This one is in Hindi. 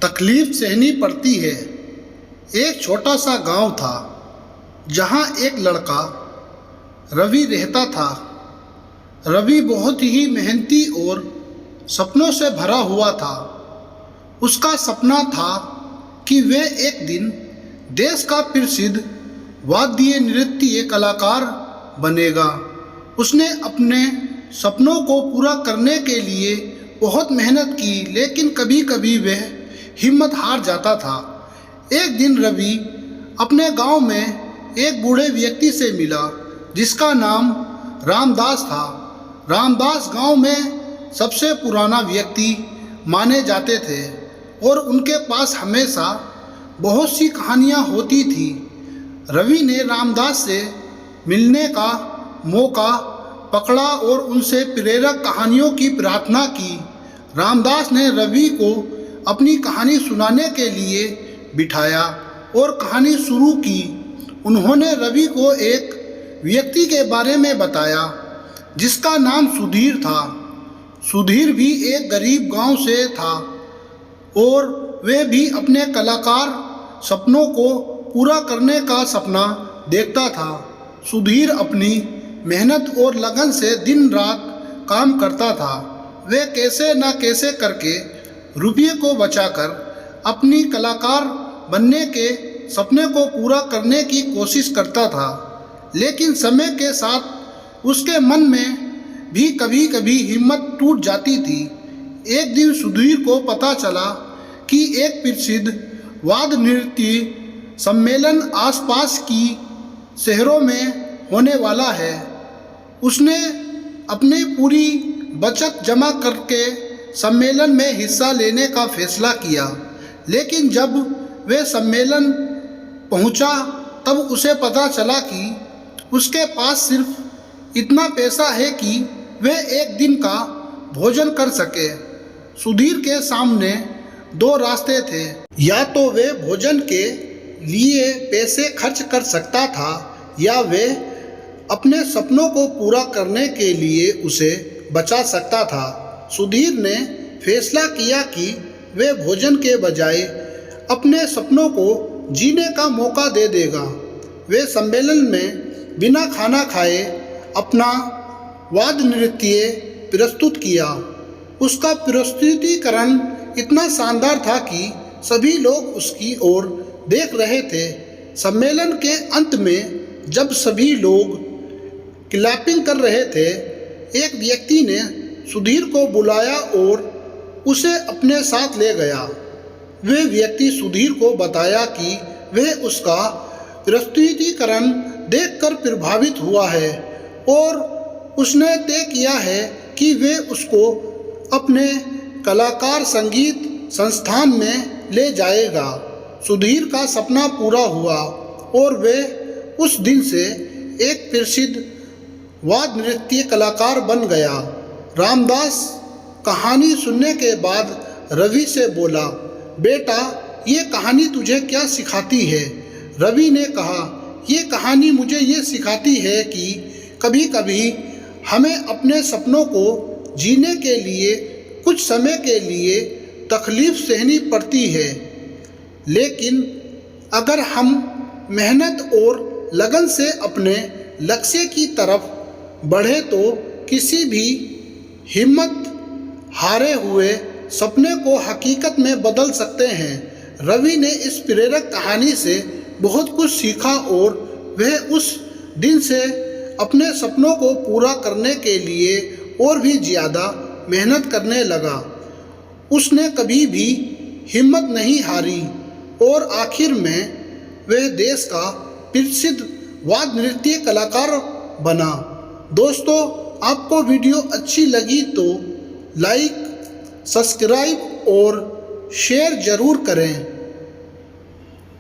तकलीफ सहनी पड़ती है। एक छोटा सा गांव था जहां एक लड़का रवि रहता था। रवि बहुत ही मेहनती और सपनों से भरा हुआ था। उसका सपना था कि वे एक दिन देश का प्रसिद्ध वाद्य नृत्य कलाकार बनेगा। उसने अपने सपनों को पूरा करने के लिए बहुत मेहनत की, लेकिन कभी कभी वह हिम्मत हार जाता था। एक दिन रवि अपने गांव में एक बूढ़े व्यक्ति से मिला जिसका नाम रामदास था। रामदास गांव में सबसे पुराना व्यक्ति माने जाते थे और उनके पास हमेशा बहुत सी कहानियां होती थी। रवि ने रामदास से मिलने का मौका पकड़ा और उनसे प्रेरक कहानियों की प्रार्थना की। रामदास ने रवि को अपनी कहानी सुनाने के लिए बिठाया और कहानी शुरू की। उन्होंने रवि को एक व्यक्ति के बारे में बताया जिसका नाम सुधीर था। सुधीर भी एक गरीब गांव से था और वह भी अपने कलाकार सपनों को पूरा करने का सपना देखता था। सुधीर अपनी मेहनत और लगन से दिन रात काम करता था। वह कैसे न कैसे करके रुपये को बचाकर अपनी कलाकार बनने के सपने को पूरा करने की कोशिश करता था। लेकिन समय के साथ उसके मन में भी कभी कभी हिम्मत टूट जाती थी। एक दिन सुधीर को पता चला कि एक प्रसिद्ध वाद्य नृत्य सम्मेलन आसपास की शहरों में होने वाला है। उसने अपनी पूरी बचत जमा करके सम्मेलन में हिस्सा लेने का फैसला किया। लेकिन जब वह सम्मेलन पहुंचा तब उसे पता चला कि उसके पास सिर्फ इतना पैसा है कि वह एक दिन का भोजन कर सके। सुधीर के सामने दो रास्ते थे, या तो वे भोजन के लिए पैसे खर्च कर सकता था या वे अपने सपनों को पूरा करने के लिए उसे बचा सकता था। सुधीर ने फैसला किया कि वे भोजन के बजाय अपने सपनों को जीने का मौका दे देगा। वे सम्मेलन में बिना खाना खाए अपना वाद्य नृत्य प्रस्तुत किया। उसका प्रस्तुतिकरण इतना शानदार था कि सभी लोग उसकी ओर देख रहे थे। सम्मेलन के अंत में जब सभी लोग क्लैपिंग कर रहे थे, एक व्यक्ति ने सुधीर को बुलाया और उसे अपने साथ ले गया। वह व्यक्ति सुधीर को बताया कि वह उसका प्रस्तुतिकरण देखकर प्रभावित हुआ है और उसने तय किया है कि वह उसको अपने कलाकार संगीत संस्थान में ले जाएगा। सुधीर का सपना पूरा हुआ और वह उस दिन से एक प्रसिद्ध वाद्य नृत्य कलाकार बन गया। रामदास कहानी सुनने के बाद रवि से बोला, बेटा, ये कहानी तुझे क्या सिखाती है? रवि ने कहा, ये कहानी मुझे ये सिखाती है कि कभी कभी हमें अपने सपनों को जीने के लिए कुछ समय के लिए तकलीफ सहनी पड़ती है, लेकिन अगर हम मेहनत और लगन से अपने लक्ष्य की तरफ बढ़े तो किसी भी हिम्मत हारे हुए सपने को हकीकत में बदल सकते हैं। रवि ने इस प्रेरक कहानी से बहुत कुछ सीखा और वह उस दिन से अपने सपनों को पूरा करने के लिए और भी ज़्यादा मेहनत करने लगा। उसने कभी भी हिम्मत नहीं हारी और आखिर में वह देश का प्रसिद्ध वाद्य नृत्य कलाकार बना। दोस्तों, आपको वीडियो अच्छी लगी तो लाइक, सब्सक्राइब और शेयर ज़रूर करें।